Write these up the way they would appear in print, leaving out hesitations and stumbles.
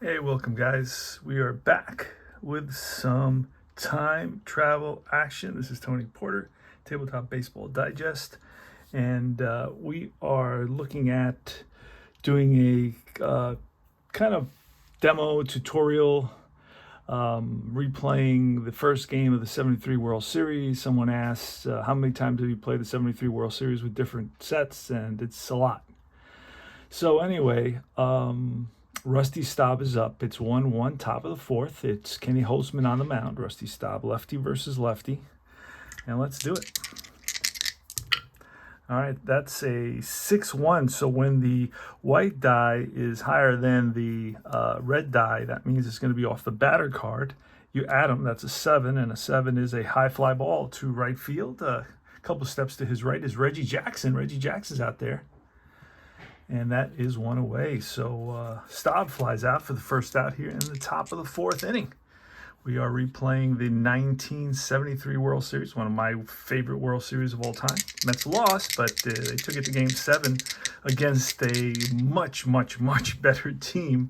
Hey, welcome guys. We are back with some time travel action. This is Tony Porter, Tabletop Baseball Digest, and we are looking at doing a kind of demo tutorial, replaying the first game of the 73 World Series. Someone asked, how many times have you played the 73 World Series with different sets? And it's a lot. So anyway, Rusty Staub is up. It's 1-1, top of the fourth. It's Kenny Holzman on the mound. Rusty Staub, lefty versus lefty. And let's do it. All right, that's a 6-1. So when the white die is higher than the red die, that means it's going to be off the batter card. You add them, that's a 7, and a 7 is a high fly ball to right field. A couple steps to his right is Reggie Jackson. Reggie Jackson's out there. And that is one away. So Staub flies out for the first out here in the top of the fourth inning. We are replaying the 1973 World Series, one of my favorite World Series of all time. Mets lost, but they took it to Game 7 against a much, much, much better team.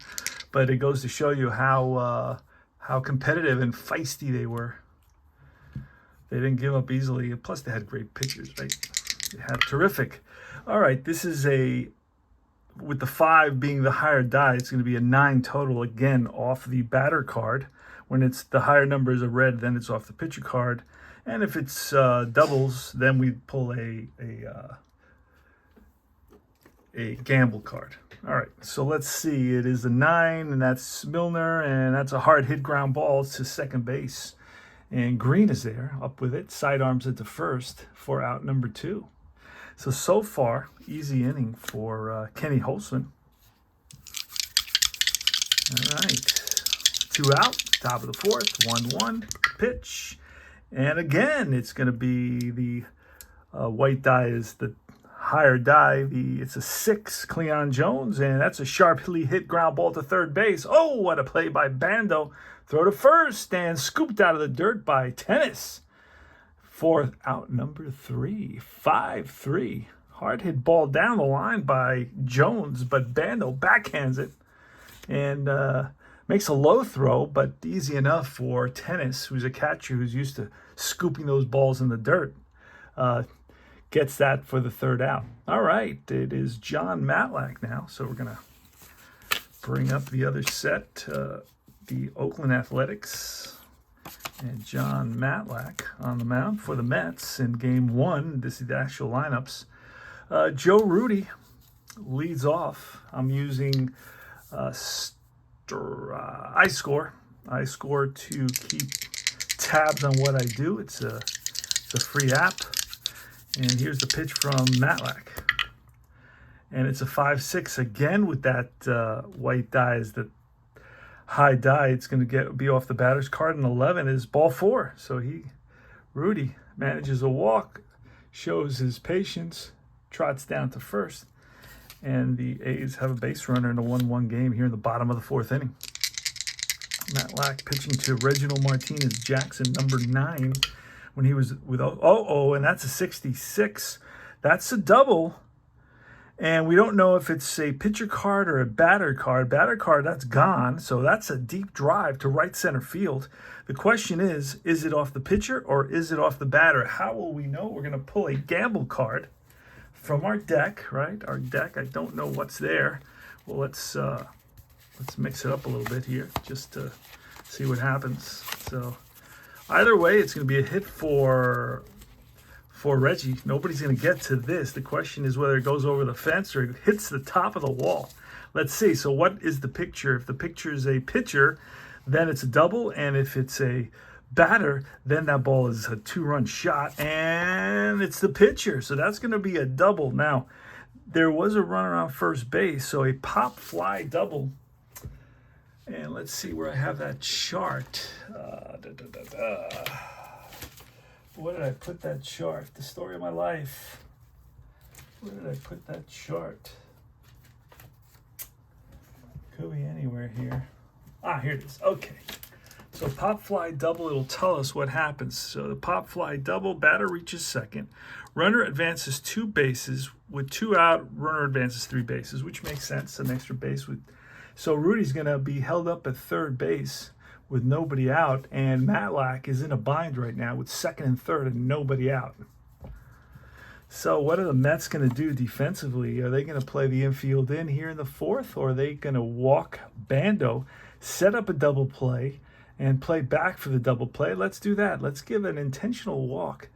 But it goes to show you how competitive and feisty they were. They didn't give up easily. Plus, they had great pitchers, right? They had terrific. All right, this is with the 5 being the higher die, it's going to be a 9 total, again, off the batter card. When it's the higher number is a red, then it's off the pitcher card. And if it's doubles, then we pull a gamble card. All right, so let's see. It is a 9, and that's Milner, and that's a hard hit ground ball to second base. And Green is there, up with it. Sidearms it to first for out number 2. So far, easy inning for Kenny Holzman. All right, 2 out, top of the fourth, 1-1, pitch. And again, it's going to be the white die is the higher die. It's a 6, Cleon Jones, and that's a sharply hit ground ball to third base. Oh, what a play by Bando. Throw to first, and scooped out of the dirt by Tennis. Fourth out, number 3, 5-3. Hard hit ball down the line by Jones, but Bando backhands it and makes a low throw, but easy enough for Tennis, who's a catcher who's used to scooping those balls in the dirt. Gets that for the third out. All right, it is John Matlack now, so we're going to bring up the other set, the Oakland Athletics. And John Matlack on the mound for the Mets in Game 1. This is the actual lineups. Joe Rudy leads off. I'm using iScore to keep tabs on what I do. It's a free app. And here's the pitch from Matlack. And it's a 5-6 again with that white die is the high die. It's going to be off the batter's card, and 11 is ball 4. So Rudy manages a walk, shows his patience, trots down to first, and the A's have a base runner in a 1-1 game here in the bottom of the fourth inning. Matlack pitching to Reginald Martinez Jackson, number 9, when he was with and that's a 66. That's a double. And we don't know if it's a pitcher card or a batter card. Batter card, that's gone. So that's a deep drive to right center field. The question is it off the pitcher or is it off the batter? How will we know? We're going to pull a gamble card from our deck, right? Our deck, I don't know what's there. Well, let's mix it up a little bit here just to see what happens. So either way, it's going to be a hit for Reggie. Nobody's going to get to this. The question is whether it goes over the fence or it hits the top of the wall. Let's see. So what is the picture? If the picture is a pitcher, then it's a double. And if it's a batter, then that ball is a 2-run shot. And it's the pitcher. So that's going to be a double. Now, there was a runner on first base. So a pop fly double. And let's see where I have that chart. Where did I put that chart? The story of my life. Where did I put that chart? Could be anywhere here. Here it is. Okay. So pop fly double, it'll tell us what happens. So the pop fly double, batter reaches second. Runner advances 2 bases. With 2 out, runner advances 3 bases, which makes sense. An extra base would So Rudy's going to be held up at third base with nobody out, and Matlack is in a bind right now with second and third and nobody out. So what are the Mets going to do defensively? Are they going to play the infield in here in the fourth, or are they going to walk Bando, set up a double play, and play back for the double play? Let's do that. Let's give an intentional walk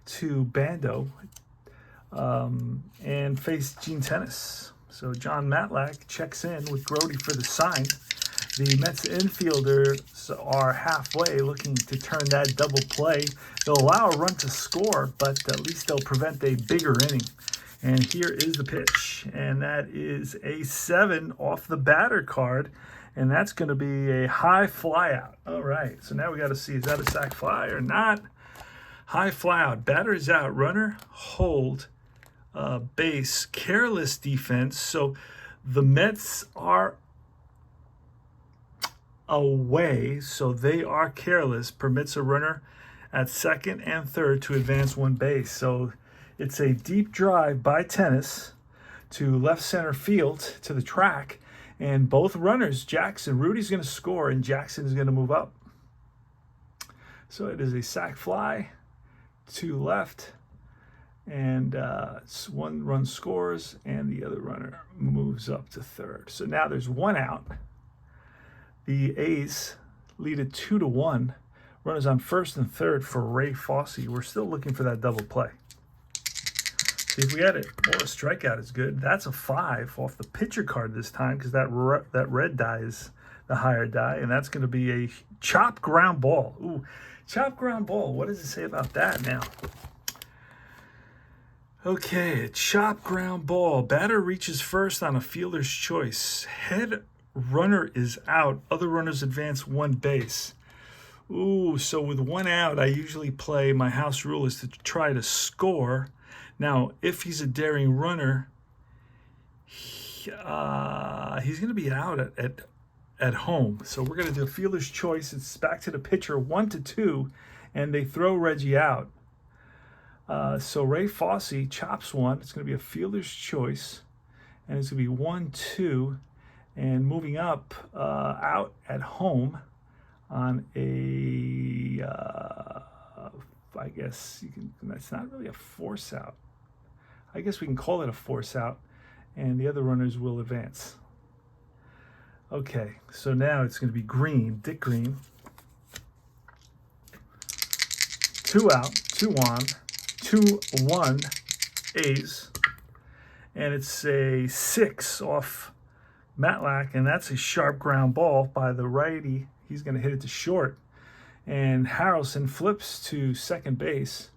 to Bando and face Gene Tennis. So John Matlack checks in with Grody for the sign. The Mets infielders are halfway looking to turn that double play. They'll allow a run to score, but at least they'll prevent a bigger inning. And here is the pitch. And that is a 7 off the batter card. And that's going to be a high fly out. All right, so now we got to see, is that a sac fly or not? High fly out. Batter is out. Runner, hold, base, careless defense. So the Mets are away, so they are careless, permits a runner at second and third to advance one base. So it's a deep drive by Tennis to left center field to the track, and both runners, Jackson, Rudy's going to score and Jackson is going to move up. So it is a sac fly to left, and one run scores and the other runner moves up to third. So now there's one out. The A's lead it 2-1. Runners on first and third for Ray Fosse. We're still looking for that double play. See if we get it. Oh, a strikeout is good. That's a 5 off the pitcher card this time, because that red die is the higher die, and that's going to be a chop ground ball. Ooh, chop ground ball. What does it say about that now? Okay, chop ground ball. Batter reaches first on a fielder's choice. Head runner is out. Other runners advance one base. Ooh, so with one out, I usually play, my house rule is to try to score. Now, if he's a daring runner, he's going to be out at home. So we're going to do a fielder's choice. It's back to the pitcher, 1-2, and they throw Reggie out. So Ray Fosse chops one. It's going to be a fielder's choice, and it's going to be 1-2. And moving up, out at home on a, I guess you can, that's not really a force out. I guess we can call it a force out, and the other runners will advance. Okay, so now it's going to be Green, Dick Green. 2 out, 2 on, 2-1 A's. And it's a 6 off Matlack, and that's a sharp ground ball by the righty. He's going to hit it to short, and Harrelson flips to second base,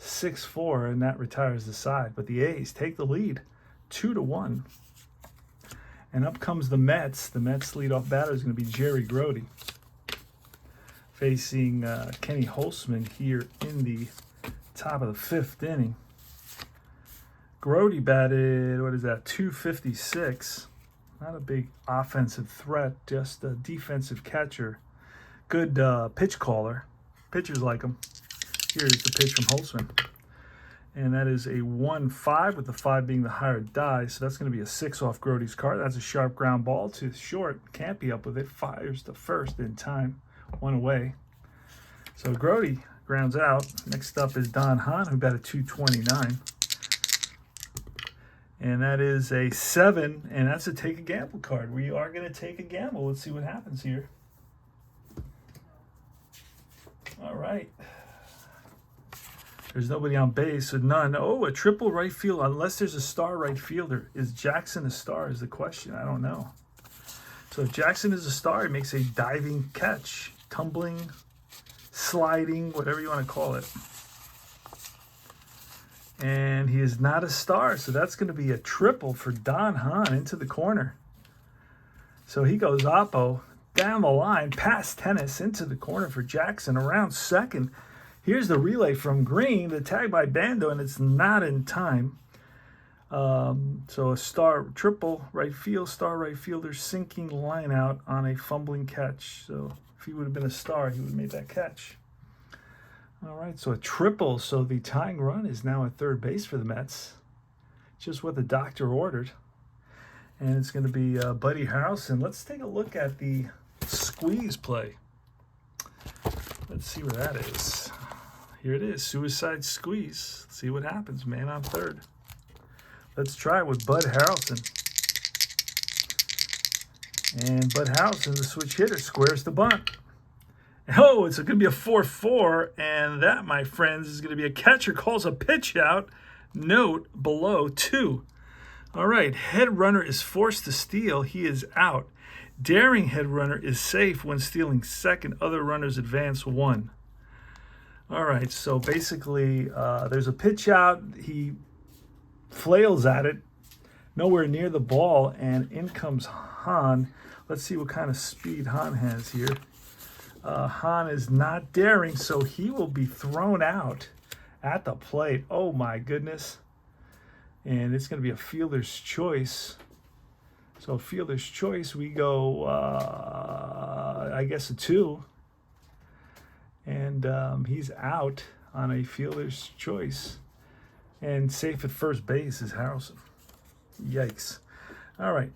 6-4, and that retires the side. But the A's take the lead, 2-1. And up comes the Mets. The Mets leadoff batter is going to be Jerry Grody, facing Kenny Holtzman here in the top of the 5th inning. Grody batted, what is that, 256. Not a big offensive threat, just a defensive catcher. Good pitch caller. Pitchers like him. Here's the pitch from Holtzman. And that is a 1-5, with the 5 being the higher die. So that's going to be a 6 off Grody's card. That's a sharp ground ball to short. Can't be up with it. Fires to first in time. 1 away. So Grody grounds out. Next up is Don Hahn, who batted 229. And that is a 7, and that's a take a gamble card. We are going to take a gamble. Let's see what happens here. All right. There's nobody on base, so none. Oh, a triple right field, unless there's a star right fielder. Is Jackson a star is the question. I don't know. So if Jackson is a star, he makes a diving catch, tumbling, sliding, whatever you want to call it. And he is not a star, so that's going to be a triple for Don Hahn into the corner. So he goes oppo down the line, past Tennis, into the corner for Jackson, around second. Here's the relay from Green, the tag by Bando, and it's not in time. So a star triple right field, star right fielder sinking line out on a fumbling catch. So if he would have been a star, he would have made that catch. All right, so a triple. So the tying run is now at third base for the Mets. Just what the doctor ordered. And it's going to be Buddy Harrelson. Let's take a look at the squeeze play. Let's see where that is. Here it is, suicide squeeze. Let's see what happens, man on third. Let's try it with Bud Harrelson. And Bud Harrelson, the switch hitter, squares the bunt. Oh, it's going to be a 4-4, and that, my friends, is going to be a catcher calls a pitch out, note below 2. All right, head runner is forced to steal. He is out. Daring head runner is safe when stealing second. Other runners advance 1. All right, so basically there's a pitch out. He flails at it, nowhere near the ball, and in comes Han. Let's see what kind of speed Han has here. Han is not daring, so he will be thrown out at the plate. Oh, my goodness. And it's going to be a fielder's choice. So fielder's choice, we go, I guess, a 2. And he's out on a fielder's choice. And safe at first base is Harrelson. Yikes. All right.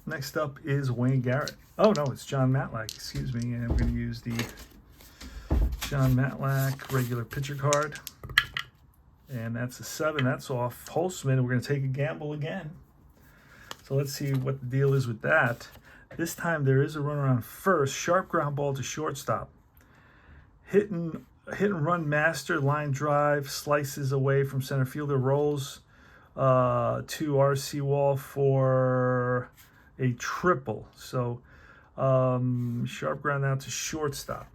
Next up is Wayne Garrett. Oh, no, it's John Matlack. Excuse me. And I'm going to use the John Matlack regular pitcher card. And that's a 7. That's off Holtzman. We're going to take a gamble again. So let's see what the deal is with that. This time there is a runner on first. Sharp ground ball to shortstop. Hit and run master, line drive, slices away from center fielder, rolls to RC wall for a triple. So sharp ground out to shortstop.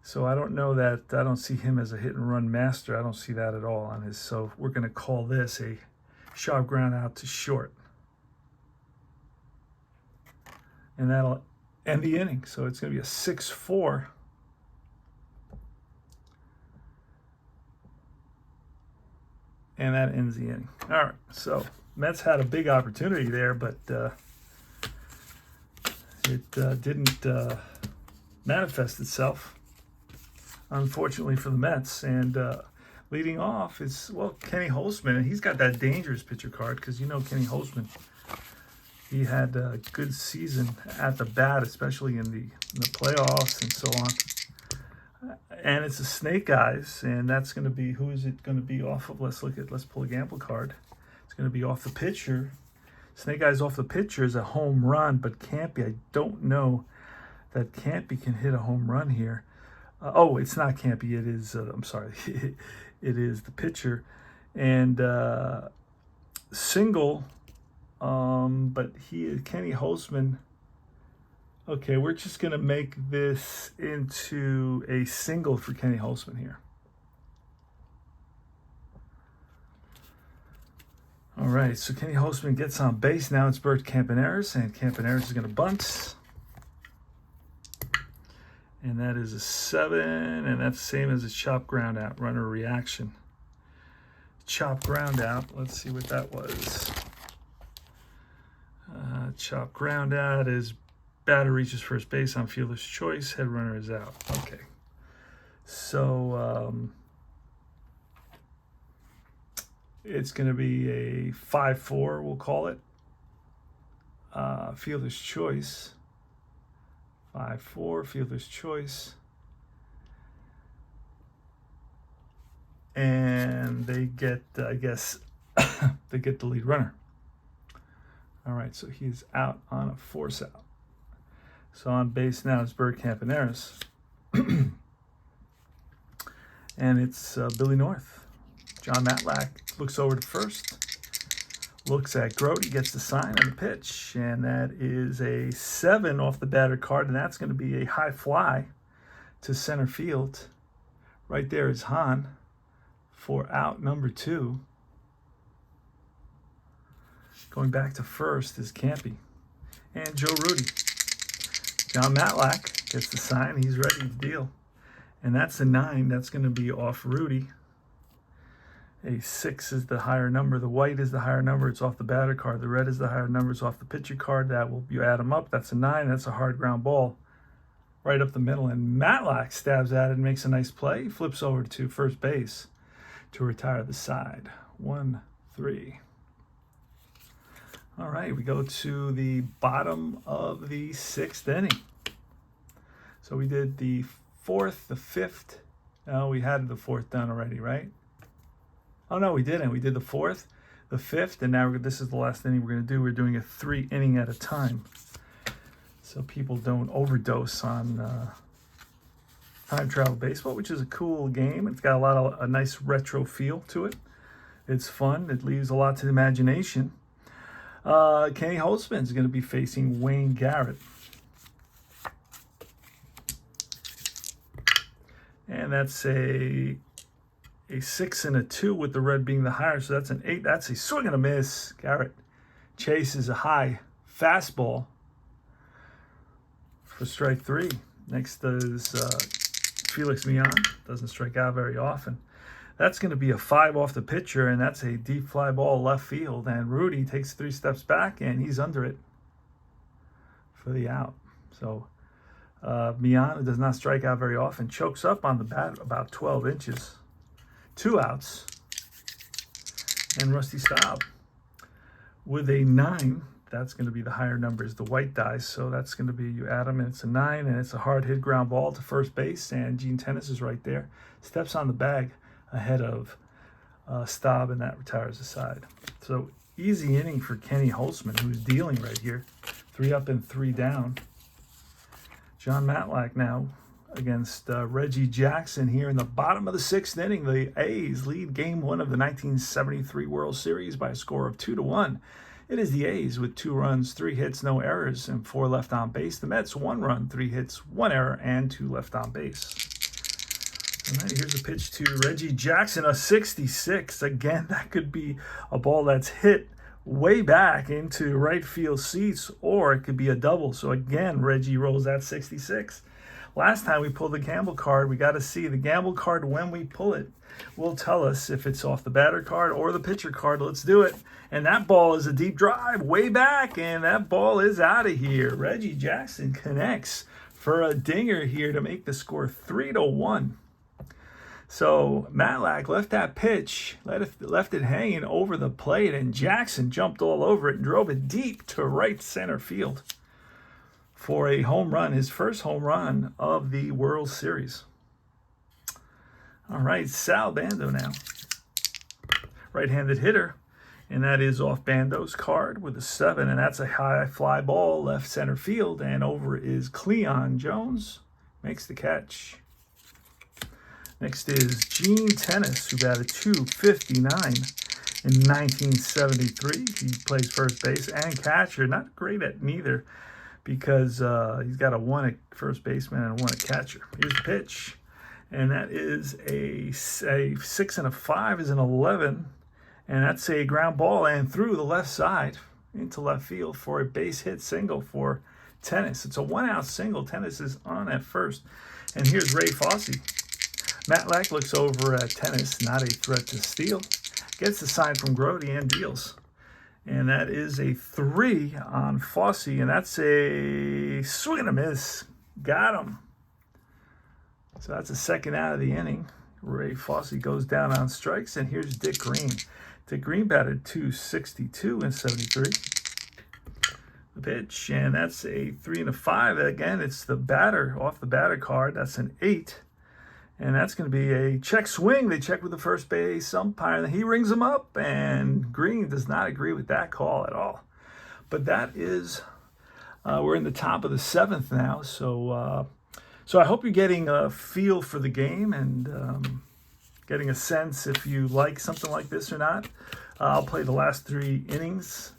So I don't know that, I don't see him as a hit and run master. I don't see that at all on his. So we're going to call this a sharp ground out to short. And that'll end the inning. So it's going to be a 6-4. And that ends the inning. All right, so Mets had a big opportunity there, but it didn't manifest itself, unfortunately for the Mets. And leading off is, well, Kenny Holtzman, and he's got that dangerous pitcher card because you know Kenny Holtzman, he had a good season at the bat, especially in the playoffs and so on. And it's a Snake Eyes, and that's going to be, who is it going to be off of? Let's pull a gamble card. It's going to be off the pitcher. Snake Eyes off the pitcher is a home run, but Campy, I don't know that Campy can hit a home run here. Oh, it's not Campy. It is, I'm sorry. It is the pitcher. And single, but Kenny Holtzman. Okay, we're just going to make this into a single for Kenny Holtzman here. All right, so Kenny Holtzman gets on base. Now it's Bert Campaneris, and Campaneris is going to bunt. And that is a 7, and that's the same as a chop ground out, runner reaction. Chop ground out, let's see what that was. Chop ground out is batter reaches first base on fielder's choice. Head runner is out. Okay. So it's going to be a 5-4, we'll call it. Fielder's choice. 5-4, fielder's choice. And they get, I guess, they get the lead runner. All right, so he's out on a force out. So on base now is Bert Campaneris. And it's Billy North. John Matlack looks over to first. Looks at Grote. He gets the sign on the pitch. And that is a 7 off the batter card. And that's going to be a high fly to center field. Right there is Han for out number 2. Going back to first is Campy. And Joe Rudy. John Matlack gets the sign. He's ready to deal. And that's a 9. That's going to be off Rudy. A 6 is the higher number. The white is the higher number. It's off the batter card. The red is the higher number. It's off the pitcher card. That will, you add them up. That's a 9. That's a hard ground ball right up the middle. And Matlack stabs at it and makes a nice play. He flips over to first base to retire the side. 1-3. All right, we go to the bottom of the 6th inning. So we did the 4th, the 5th. No, we had the 4th done already, right? Oh, no, we didn't. We did the 4th, the 5th, and now this is the last inning we're going to do. We're doing a 3 inning at a time, so people don't overdose on time travel baseball, which is a cool game. It's got a nice retro feel to it. It's fun. It leaves a lot to the imagination. Kenny Holtzman is going to be facing Wayne Garrett. And that's a 6 and a 2 with the red being the higher. So that's an 8. That's a swing and a miss. Garrett chases a high fastball for strike 3. Next is Felix Millan. Doesn't strike out very often. That's going to be a 5 off the pitcher, and that's a deep fly ball left field. And Rudy takes 3 steps back, and he's under it for the out. So Millan, who does not strike out very often, chokes up on the bat about 12 inches. 2 outs. And Rusty Staub with a 9. That's going to be the higher numbers, the white dice. So that's going to be, you add them, and it's a 9, and it's a hard hit ground ball to first base. And Gene Tennis is right there. Steps on the bag ahead of Staub, and that retires the side. So easy inning for Kenny Holtzman, who's dealing right here. 3 up and 3 down. John Matlack now against Reggie Jackson here in the bottom of the 6th inning. The A's lead Game 1 of the 1973 World Series by a score of 2-1. It is the A's with 2 runs, 3 hits, no errors, and 4 left on base. The Mets 1 run, 3 hits, 1 error, and 2 left on base. All right, here's a pitch to Reggie Jackson, a 66. Again, that could be a ball that's hit way back into right field seats, or it could be a double. So again, Reggie rolls that 66. Last time we pulled the gamble card, we got to see the gamble card when we pull it will tell us if it's off the batter card or the pitcher card. Let's do it. And that ball is a deep drive way back, and that ball is out of here. Reggie Jackson connects for a dinger here to make the score 3-1. So Matlack left that pitch, left it hanging over the plate, and Jackson jumped all over it and drove it deep to right center field for a home run, his first home run of the World Series. All right, Sal Bando now. Right-handed hitter, and that is off Bando's card with a 7, and that's a high fly ball left center field, and over is Cleon Jones, makes the catch. Next is Gene Tennis, who batted .259 in 1973. He plays first base and catcher. Not great at neither, because he's got a 1 at first baseman and a 1 at catcher. Here's the pitch, and that is a 6 and a 5 is an 11, and that's a ground ball and through the left side into left field for a base hit single for Tennis. It's a 1-out single. Tennis is on at first, and here's Ray Fosse. Matlack looks over at Tennis, not a threat to steal. Gets the sign from Grody and deals. And that is a 3 on Fosse, and that's a swing and a miss. Got him. So that's the 2nd out of the inning. Ray Fosse goes down on strikes, and here's Dick Green. Dick Green batted .262 in 73. The pitch, and that's a 3 and a 5. Again, it's the batter, off the batter card. That's an 8. And that's going to be a check swing. They check with the first base umpire, and he rings him up, and Green does not agree with that call at all. But that is, we're in the top of the 7th now, so I hope you're getting a feel for the game and getting a sense if you like something like this or not. I'll play the last 3 innings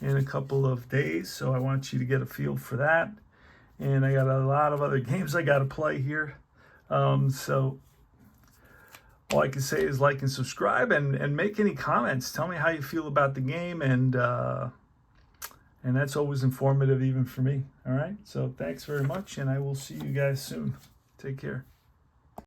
in a couple of days, so I want you to get a feel for that. And I got a lot of other games I got to play here. So all I can say is like and subscribe and make any comments. Tell me how you feel about the game, and that's always informative even for me. All right, so thanks very much, and I will see you guys soon. Take care.